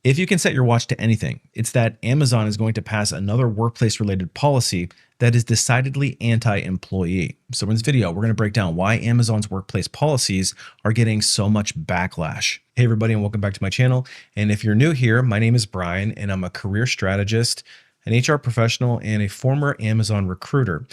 If you can set your watch to anything, it's that Amazon is going to pass another workplace related policy that is decidedly anti-employee. So in this video, we're going to break down why Amazon's workplace policies are getting so much backlash. Hey everybody, and welcome back to my channel. And if you're new here, my name is Brian and I'm a career strategist, an HR professional, and a former Amazon recruiter.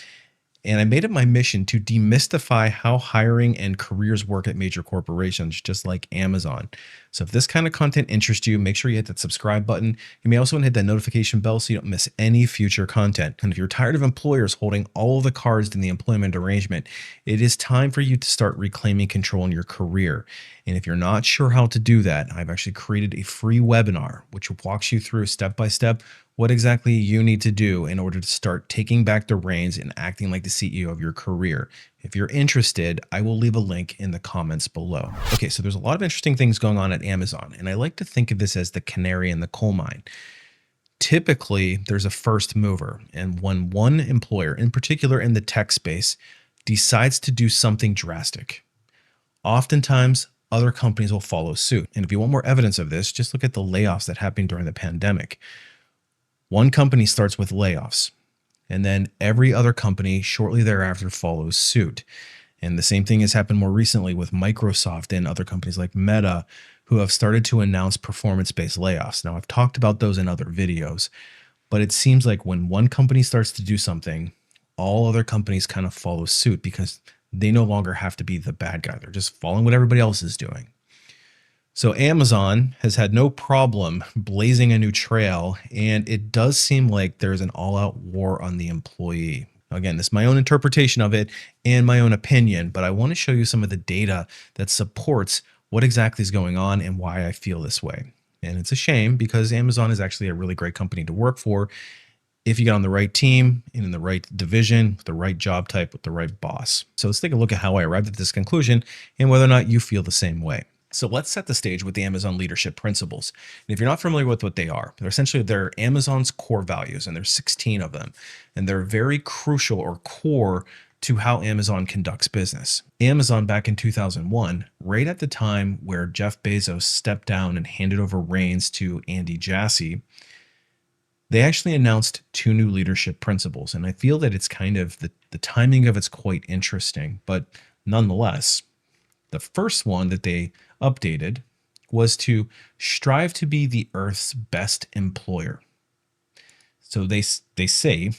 And I made it my mission to demystify how hiring and careers work at major corporations, just like Amazon. So if this kind of content interests you, make sure you hit that subscribe button. You may also want to hit that notification bell so you don't miss any future content. And if you're tired of employers holding all of the cards in the employment arrangement, it is time for you to start reclaiming control in your career. And if you're not sure how to do that, I've actually created a free webinar, which walks you through step by step what exactly you need to do in order to start taking back the reins and acting like the CEO of your career. If you're interested, I will leave a link in the comments below. Okay, so there's a lot of interesting things going on at Amazon, and I like to think of this as the canary in the coal mine. Typically, there's a first mover, and when one employer, in particular in the tech space, decides to do something drastic, oftentimes other companies will follow suit. And if you want more evidence of this, just look at the layoffs that happened during the pandemic. One company starts with layoffs, and then every other company shortly thereafter follows suit. And the same thing has happened more recently with Microsoft and other companies like Meta, who have started to announce performance-based layoffs. Now, I've talked about those in other videos, but it seems like when one company starts to do something, all other companies kind of follow suit because they no longer have to be the bad guy. They're just following what everybody else is doing. So Amazon has had no problem blazing a new trail, and it does seem like there's an all-out war on the employee. Again, this is my own interpretation of it and my own opinion, but I want to show you some of the data that supports what exactly is going on and why I feel this way. And it's a shame because Amazon is actually a really great company to work for if you get on the right team and in the right division, with the right job type, with the right boss. So let's take a look at how I arrived at this conclusion and whether or not you feel the same way. So let's set the stage with the Amazon leadership principles. And if you're not familiar with what they are, they're Amazon's core values, and there's 16 of them. And they're very crucial or core to how Amazon conducts business. Amazon back in 2001, right at the time where Jeff Bezos stepped down and handed over reins to Andy Jassy, they actually announced 2 new leadership principles. And I feel that it's kind of the timing of it's quite interesting, but nonetheless, the first one that they updated was to strive to be the Earth's best employer. So they say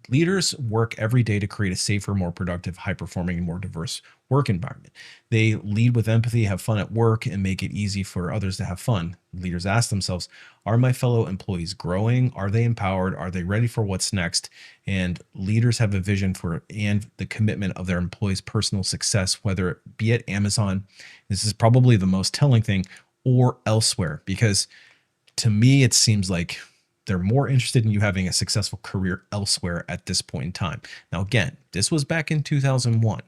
leaders work every day to create a safer, more productive, high-performing, and more diverse work environment. They lead with empathy, have fun at work, and make it easy for others to have fun. Leaders ask themselves, are my fellow employees growing? Are they empowered? Are they ready for what's next? And leaders have a vision for and the commitment of their employees' personal success, whether it be at Amazon, this is probably the most telling thing, or elsewhere, because to me, it seems like they're more interested in you having a successful career elsewhere at this point in time. Now, again, this was back in 2001,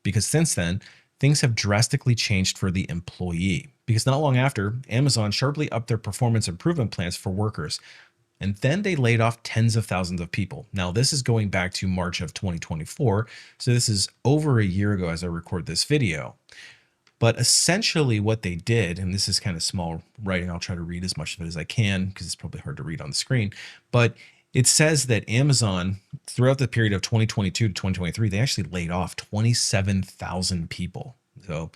because since then, things have drastically changed for the employee. Because not long after, Amazon sharply upped their performance improvement plans for workers, and then they laid off tens of thousands of people. Now, this is going back to March of 2024, so this is over a year ago as I record this video. But essentially what they did, and this is kind of small writing, I'll try to read as much of it as I can because it's probably hard to read on the screen, but it says that Amazon, throughout the period of 2022 to 2023, they actually laid off 27,000 people. So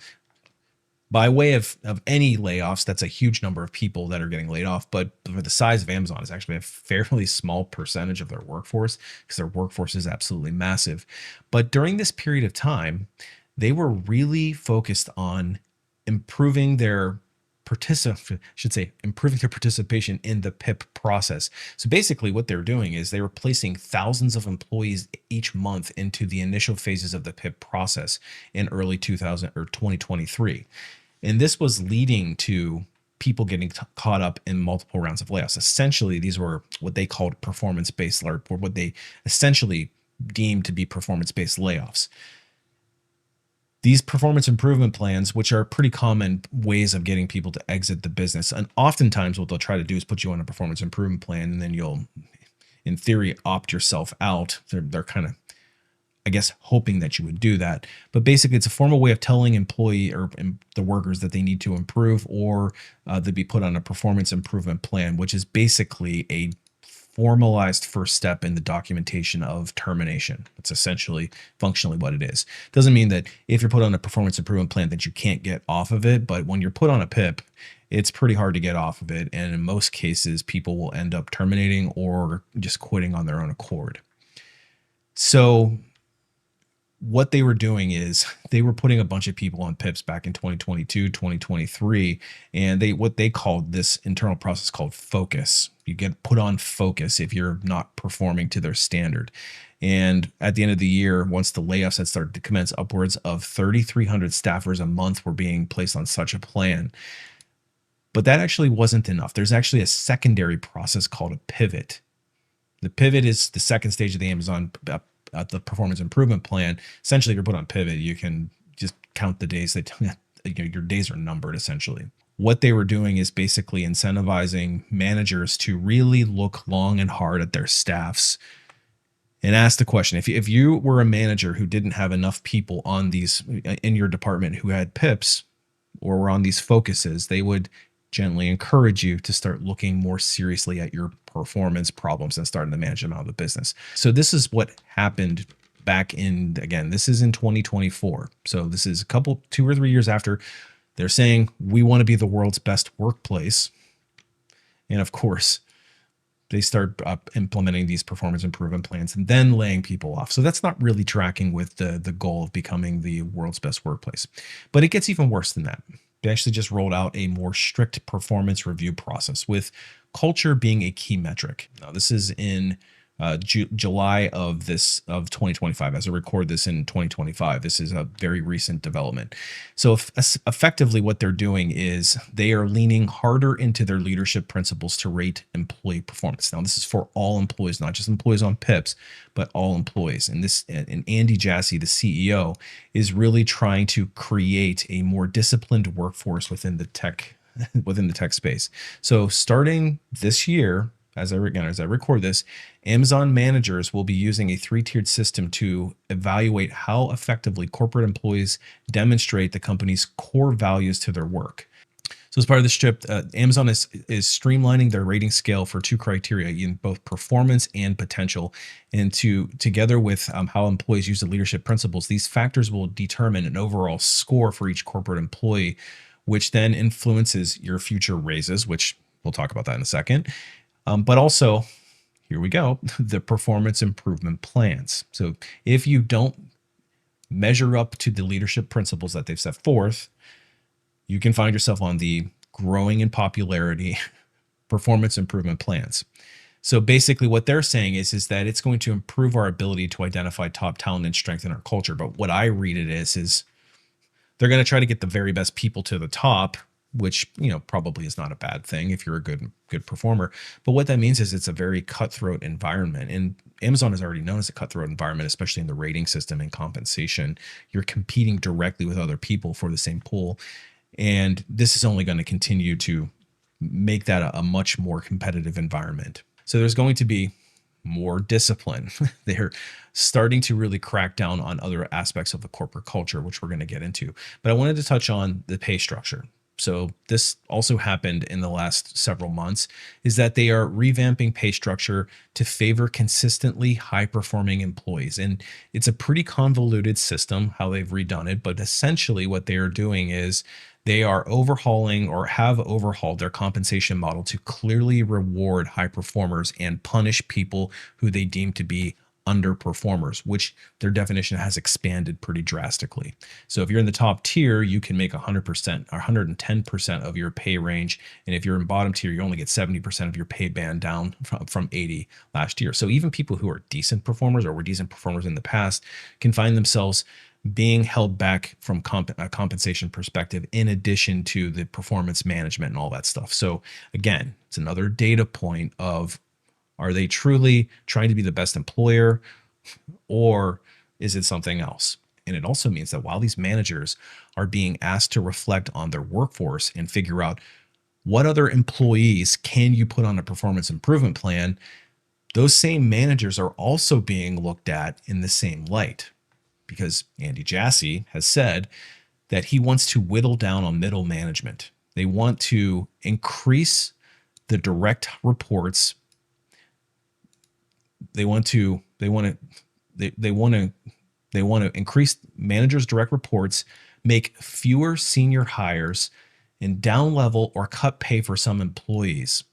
by way of any layoffs, that's a huge number of people that are getting laid off, but for the size of Amazon, it's actually a fairly small percentage of their workforce because their workforce is absolutely massive. But during this period of time, they were really focused on improving their participation in the PIP process. So basically what they're doing is they were placing thousands of employees each month into the initial phases of the PIP process in early 2023. And this was leading to people getting caught up in multiple rounds of layoffs. Essentially, these were what they called performance-based, or what they essentially deemed to be performance-based layoffs. These performance improvement plans, which are pretty common ways of getting people to exit the business, and oftentimes what they'll try to do is put you on a performance improvement plan, and then you'll, in theory, opt yourself out. They're kind of I guess, hoping that you would do that. But basically, it's a formal way of telling the workers that they need to improve, or they'd be put on a performance improvement plan, which is basically a formalized first step in the documentation of termination. It's essentially functionally what it is. Doesn't mean that if you're put on a performance improvement plan that you can't get off of it, but when you're put on a PIP, it's pretty hard to get off of it. And in most cases, people will end up terminating or just quitting on their own accord. So what they were doing is they were putting a bunch of people on PIPs back in 2022, 2023, and what they called this internal process called focus. You get put on focus if you're not performing to their standard. And at the end of the year, once the layoffs had started to commence, upwards of 3,300 staffers a month were being placed on such a plan. But that actually wasn't enough. There's actually a secondary process called a pivot. The pivot is the second stage of the Amazon the performance improvement plan. Essentially, if you're put on pivot, you can just count the days that your days are numbered, essentially. What they were doing is basically incentivizing managers to really look long and hard at their staffs and ask the question, if you were a manager who didn't have enough people on these in your department who had PIPs or were on these focuses, they would gently encourage you to start looking more seriously at your performance problems and starting to manage them out of the business. So this is what happened back in, again, this is in 2024. So this is 2 or 3 years after they're saying, we want to be the world's best workplace. And of course, they start implementing these performance improvement plans and then laying people off. So that's not really tracking with the goal of becoming the world's best workplace. But it gets even worse than that. They actually just rolled out a more strict performance review process, with culture being a key metric. Now, this is in July of 2025. As I record this in 2025, this is a very recent development. So effectively what they're doing is they are leaning harder into their leadership principles to rate employee performance. Now, this is for all employees, not just employees on PIPs, but all employees. And Andy Jassy, the CEO, is really trying to create a more disciplined workforce within the tech space. So starting this year, as I record this, Amazon managers will be using a 3-tiered system to evaluate how effectively corporate employees demonstrate the company's core values to their work. So as part of this trip, Amazon is streamlining their rating scale for 2 criteria, in both performance and potential. And together with how employees use the leadership principles, these factors will determine an overall score for each corporate employee, which then influences your future raises, which we'll talk about that in a second. But also, here we go, the performance improvement plans. So if you don't measure up to the leadership principles that they've set forth, you can find yourself on the growing in popularity performance improvement plans. So basically what they're saying is that it's going to improve our ability to identify top talent and strengthen our culture. But what I read it is they're going to try to get the very best people to the top, which, probably is not a bad thing if you're a good performer. But what that means is it's a very cutthroat environment. And Amazon is already known as a cutthroat environment, especially in the rating system and compensation. You're competing directly with other people for the same pool. And this is only going to continue to make that a much more competitive environment. So there's going to be more discipline. They're starting to really crack down on other aspects of the corporate culture, which we're going to get into. But I wanted to touch on the pay structure. So this also happened in the last several months, is that they are revamping pay structure to favor consistently high-performing employees. And it's a pretty convoluted system, how they've redone it. But essentially what they are doing is they are overhauling, or have overhauled, their compensation model to clearly reward high performers and punish people who they deem to be underperformers, which their definition has expanded pretty drastically. So if you're in the top tier, you can make 100% or 110% of your pay range. And if you're in bottom tier, you only get 70% of your pay band, down from 80 last year. So even people who are decent performers or were decent performers in the past can find themselves being held back from a compensation perspective, in addition to the performance management and all that stuff. So again, it's another data point of, are they truly trying to be the best employer, or is it something else? And it also means that while these managers are being asked to reflect on their workforce and figure out what other employees can you put on a performance improvement plan, those same managers are also being looked at in the same light. because Andy Jassy has said that he wants to whittle down on middle management. They want to increase the direct reports. They want to increase managers' direct reports, make fewer senior hires, and down level or cut pay for some employees.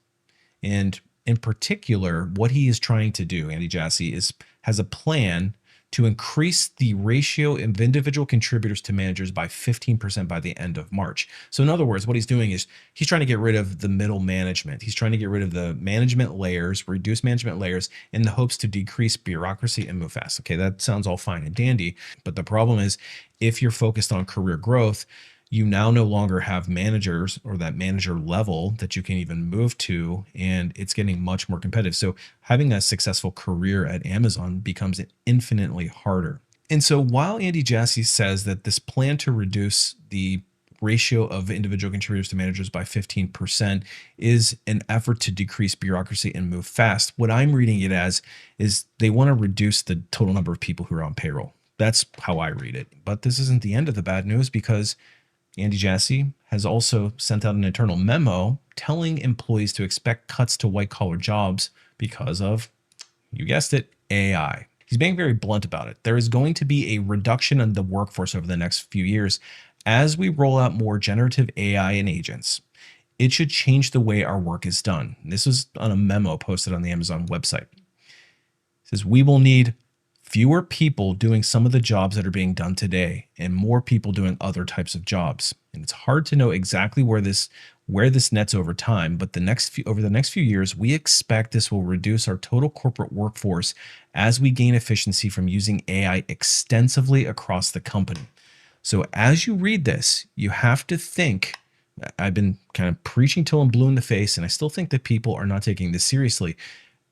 And in particular, what he is trying to do, Andy Jassy, has a plan to increase the ratio of individual contributors to managers by 15% by the end of March. So in other words, what he's doing is he's trying to get rid of the middle management. He's trying to get rid of the management layers, reduce management layers in the hopes to decrease bureaucracy and move fast. Okay, that sounds all fine and dandy. But the problem is if you're focused on career growth, you now no longer have managers or that manager level that you can even move to, and it's getting much more competitive. So having a successful career at Amazon becomes infinitely harder. And so while Andy Jassy says that this plan to reduce the ratio of individual contributors to managers by 15% is an effort to decrease bureaucracy and move fast, what I'm reading it as is they want to reduce the total number of people who are on payroll. That's how I read it. But this isn't the end of the bad news, because Andy Jassy has also sent out an internal memo telling employees to expect cuts to white-collar jobs because of, you guessed it, AI. He's being very blunt about it. There is going to be a reduction in the workforce over the next few years as we roll out more generative AI and agents. It should change the way our work is done. This was on a memo posted on the Amazon website. It says, we will need fewer people doing some of the jobs that are being done today and more people doing other types of jobs. And it's hard to know exactly where this nets over time, but over the next few years, we expect this will reduce our total corporate workforce as we gain efficiency from using AI extensively across the company. So as you read this, you have to think, I've been kind of preaching till I'm blue in the face, and I still think that people are not taking this seriously.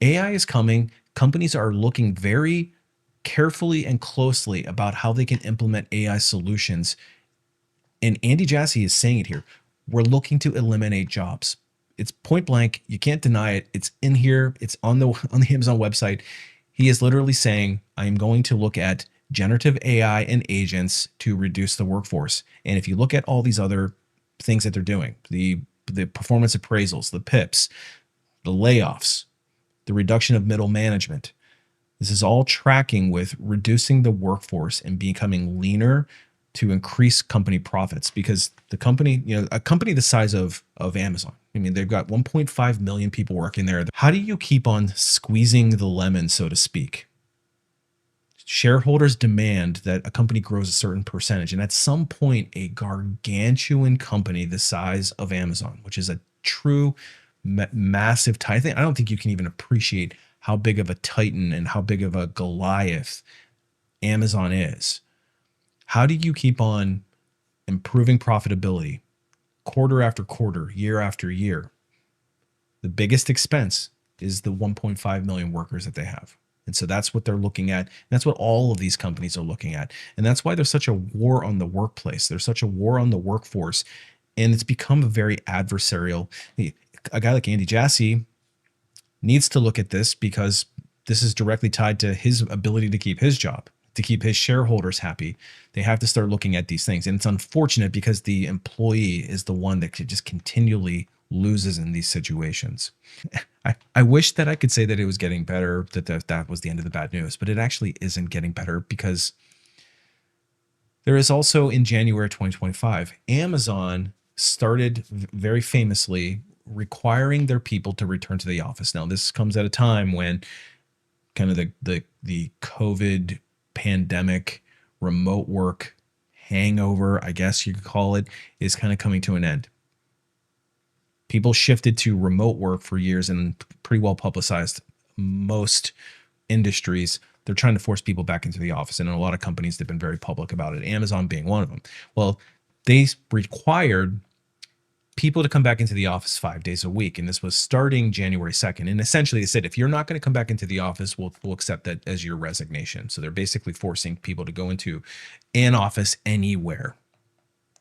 AI is coming. Companies are looking very carefully and closely about how they can implement AI solutions. And Andy Jassy is saying it here. We're looking to eliminate jobs. It's point blank. You can't deny it. It's in here. It's on the Amazon website. He is literally saying, I am going to look at generative AI and agents to reduce the workforce. And if you look at all these other things that they're doing, the performance appraisals, the PIPs, the layoffs, the reduction of middle management, this is all tracking with reducing the workforce and becoming leaner to increase company profits, because the company, a company the size of Amazon, I mean, they've got 1.5 million people working there. How do you keep on squeezing the lemon, so to speak? Shareholders demand that a company grows a certain percentage. And at some point, a gargantuan company the size of Amazon, which is a true massive titan, I don't think you can even appreciate how big of a titan and how big of a Goliath Amazon is. How do you keep on improving profitability quarter after quarter, year after year? The biggest expense is the 1.5 million workers that they have. And so that's what they're looking at. And that's what all of these companies are looking at. And that's why there's such a war on the workplace. There's such a war on the workforce. And it's become a very adversarial. A guy like Andy Jassy needs to look at this, because this is directly tied to his ability to keep his job, to keep his shareholders happy. They have to start looking at these things. And it's unfortunate because the employee is the one that just continually loses in these situations. I wish that I could say that it was getting better, that was the end of the bad news, but it actually isn't getting better, because there is also, in January 2025, Amazon started very famously requiring their people to return to the office. Now, this comes at a time when kind of the COVID pandemic, remote work hangover, I guess you could call it, is kind of coming to an end. People shifted to remote work for years, and pretty well publicized. Most industries, they're trying to force people back into the office. And in a lot of companies, they've been very public about it, Amazon being one of them. Well, they required people to come back into the office 5 days a week. And this was starting January 2nd. And essentially they said, if you're not going to come back into the office, we'll accept that as your resignation. So they're basically forcing people to go into an office anywhere.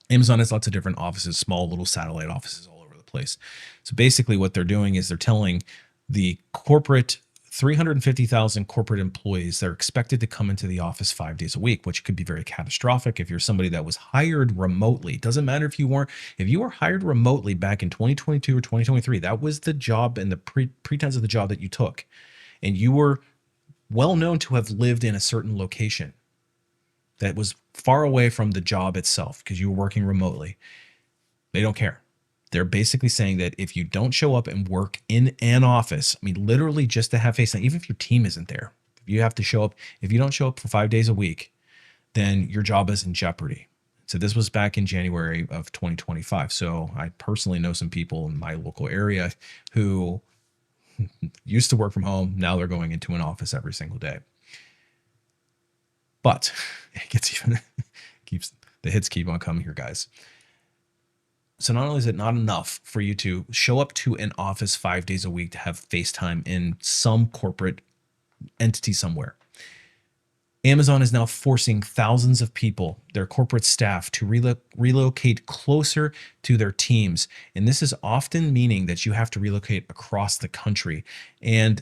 Amazon has lots of different offices, small little satellite offices all over the place. So basically what they're doing is they're telling the corporate 350,000 corporate employees that are expected to come into the office 5 days a week, which could be very catastrophic if you're somebody that was hired remotely. It doesn't matter if you were hired remotely back in 2022 or 2023, that was the job and the pretense of the job that you took. And you were well known to have lived in a certain location that was far away from the job itself because you were working remotely. They don't care. They're basically saying that if you don't show up and work in an office, I mean, literally just to have face time, even if your team isn't there, if you have to show up, if you don't show up for 5 days a week, then your job is in jeopardy. So this was back in January of 2025. So I personally know some people in my local area who used to work from home. Now they're going into an office every single day. But it gets even, the hits keep on coming here, guys. So not only is it not enough for you to show up to an office 5 days a week to have FaceTime in some corporate entity somewhere, Amazon is now forcing thousands of people, their corporate staff, to relocate closer to their teams. And this is often meaning that you have to relocate across the country. And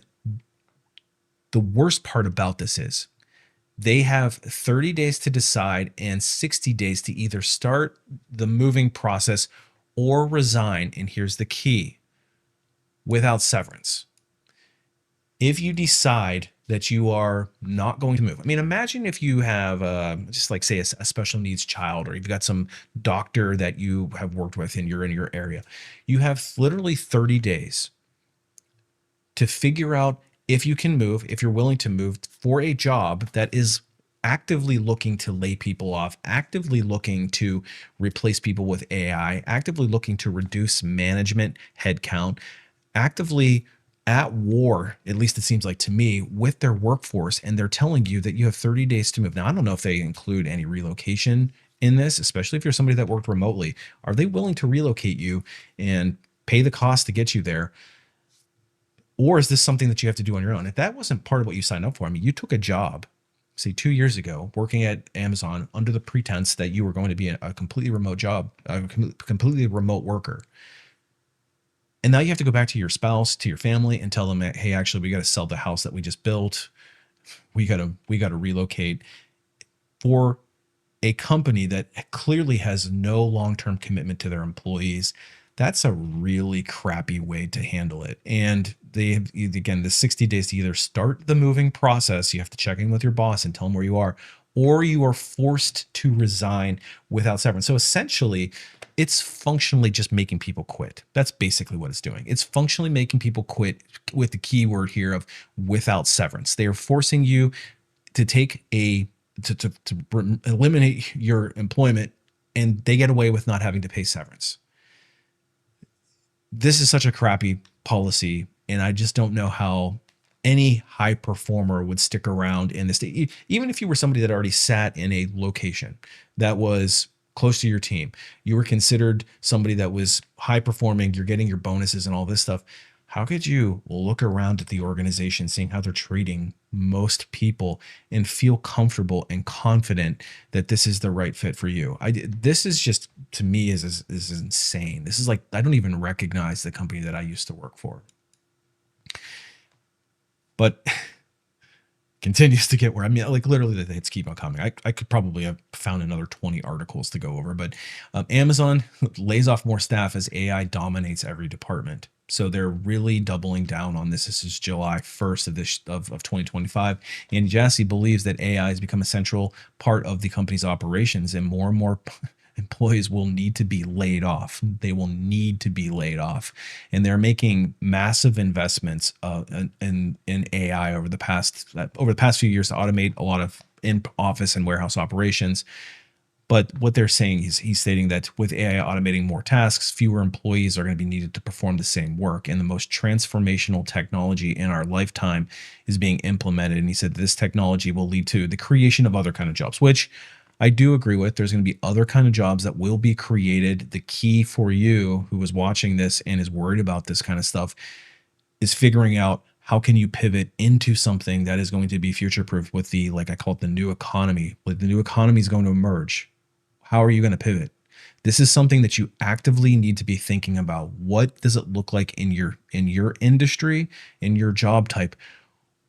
the worst part about this is they have 30 days to decide and 60 days to either start the moving process or resign. And here's the key: without severance. If you decide that you are not going to move, I mean, imagine if you have just like say a special needs child, or you've got some doctor that you have worked with and you're in your area. You have literally 30 days to figure out if you can move, if you're willing to move for a job that is actively looking to lay people off, actively looking to replace people with AI, actively looking to reduce management headcount, actively at war, at least it seems like to me, with their workforce. And they're telling you that you have 30 days to move. Now, I don't know if they include any relocation in this, especially if you're somebody that worked remotely. Are they willing to relocate you and pay the cost to get you there? Or is this something that you have to do on your own? If that wasn't part of what you signed up for, I mean, you took a job, say 2 years ago, working at Amazon under the pretense that you were going to be a completely remote job, a completely remote worker. And now you have to go back to your spouse, to your family, and tell them, hey, actually, we got to sell the house that we just built. We got to relocate for a company that clearly has no long-term commitment to their employees. That's a really crappy way to handle it. And again, the 60 days to either start the moving process, you have to check in with your boss and tell them where you are, or you are forced to resign without severance. So essentially, it's functionally just making people quit. That's basically what it's doing. It's functionally making people quit, with the key word here of without severance. They are forcing you to to eliminate your employment, and they get away with not having to pay severance. This is such a crappy policy, and I just don't know how any high performer would stick around in this. Even if you were somebody that already sat in a location that was close to your team, you were considered somebody that was high performing, you're getting your bonuses and all this stuff. How could you look around at the organization, seeing how they're treating most people, and feel comfortable and confident that this is the right fit for you? This is just, to me, is insane. This is like, I don't even recognize the company that I used to work for. But continues to get where, I mean, like literally the hits keep on coming. I could probably have found another 20 articles to go over, but Amazon lays off more staff as AI dominates every department. So they're really doubling down on this. This is July 1st of 2025. And Jassy believes that AI has become a central part of the company's operations, and more employees will need to be laid off. They will need to be laid off. And they're making massive investments in AI over the past few years to automate a lot of in-office and warehouse operations. But what they're saying is, he's stating that with AI automating more tasks, fewer employees are going to be needed to perform the same work. And the most transformational technology in our lifetime is being implemented. And he said this technology will lead to the creation of other kind of jobs, which I do agree with. There's going to be other kind of jobs that will be created. The key for you who is watching this and is worried about this kind of stuff is figuring out how can you pivot into something that is going to be future-proof with the, like I call it, the new economy. Like the new economy is going to emerge. How are you going to pivot? This is something that you actively need to be thinking about. What does it look like in your industry, in your job type?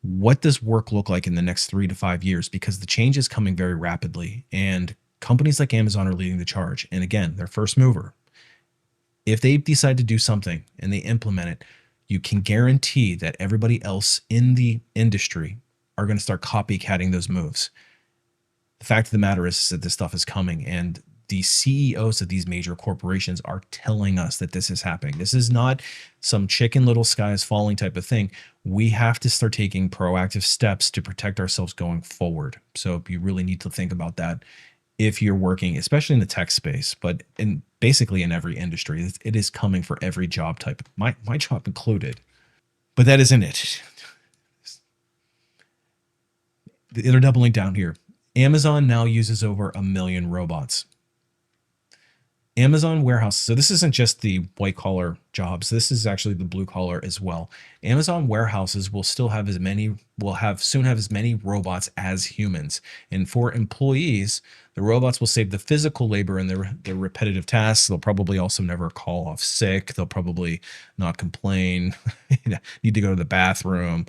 What does work look like in the next 3 to 5 years? Because the change is coming very rapidly, and companies like Amazon are leading the charge. And again, they're first mover. If they decide to do something and they implement it, you can guarantee that everybody else in the industry are going to start copycatting those moves. The fact of the matter is that this stuff is coming, and the CEOs of these major corporations are telling us that this is happening. This is not some chicken little sky is falling type of thing. We have to start taking proactive steps to protect ourselves going forward. So you really need to think about that if you're working, especially in the tech space, but in basically in every industry. It is coming for every job type, my job included. But that isn't it. They're doubling down here. Amazon now uses over 1 million robots. Amazon warehouse. So this isn't just the white collar jobs. This is actually the blue collar as well. Amazon warehouses will still have soon have as many robots as humans. And for employees, the robots will save the physical labor and their repetitive tasks. They'll probably also never call off sick. They'll probably not complain, need to go to the bathroom,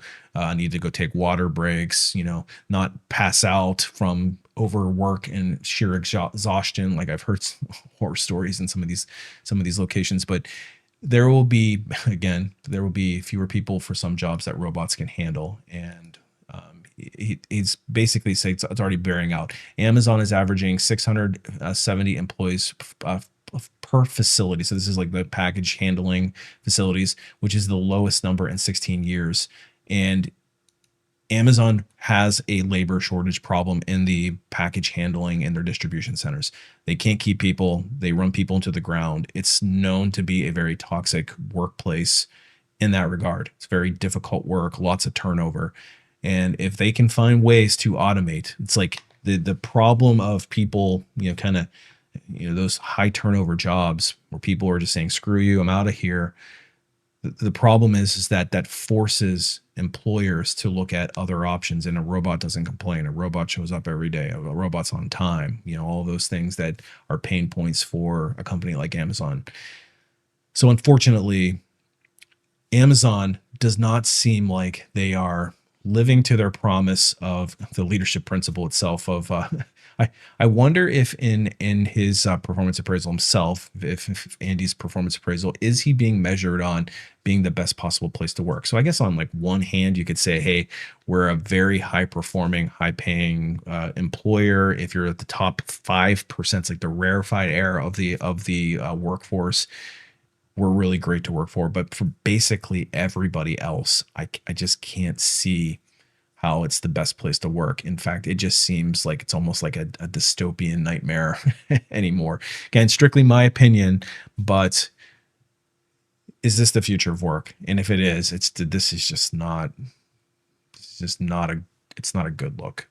need to go take water breaks, not pass out from overwork and sheer exhaustion. Like I've heard horror stories in some of these locations, but there will be fewer people for some jobs that robots can handle. And he's basically saying it's already bearing out. Amazon is averaging 670 employees per facility. So this is like the package handling facilities, which is the lowest number in 16 years. And Amazon has a labor shortage problem in the package handling in their distribution centers. They can't keep people. They run people into the ground. It's known to be a very toxic workplace in that regard. It's very difficult work, lots of turnover. And if they can find ways to automate, it's like the problem of people, those high turnover jobs where people are just saying, screw you, I'm out of here. The problem is that forces employers to look at other options, and a robot doesn't complain. A robot shows up every day. A robot's on time. All those things that are pain points for a company like Amazon. So unfortunately, Amazon does not seem like they are living to their promise of the leadership principle itself of I wonder if in his performance appraisal himself, if Andy's performance appraisal, is he being measured on being the best possible place to work? So I guess on like one hand, you could say, hey, we're a very high performing, high paying employer. If you're at the top 5%, it's like the rarefied air of the workforce, we're really great to work for. But for basically everybody else, I just can't see how it's the best place to work. In fact, it just seems like it's almost like a dystopian nightmare anymore. Again, strictly my opinion, but is this the future of work? And if it is, it's just not a good look.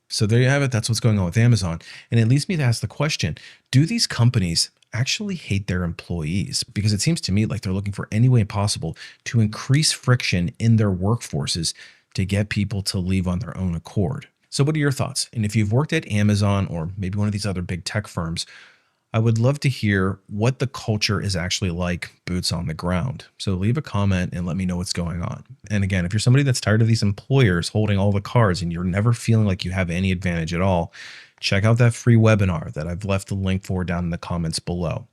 So there you have it. That's what's going on with Amazon. And it leads me to ask the question, do these companies actually hate their employees? Because it seems to me like they're looking for any way possible to increase friction in their workforces to get people to leave on their own accord. So what are your thoughts? And if you've worked at Amazon or maybe one of these other big tech firms, I would love to hear what the culture is actually like, boots on the ground. So leave a comment and let me know what's going on. And again, if you're somebody that's tired of these employers holding all the cards and you're never feeling like you have any advantage at all, check out that free webinar that I've left the link for down in the comments below.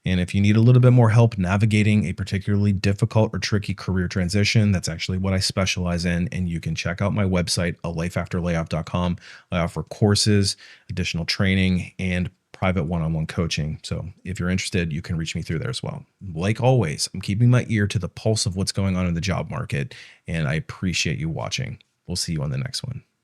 And if you need a little bit more help navigating a particularly difficult or tricky career transition, that's actually what I specialize in. And you can check out my website, alifeafterlayoff.com. I offer courses, additional training, and private one-on-one coaching. So if you're interested, you can reach me through there as well. Like always, I'm keeping my ear to the pulse of what's going on in the job market, and I appreciate you watching. We'll see you on the next one.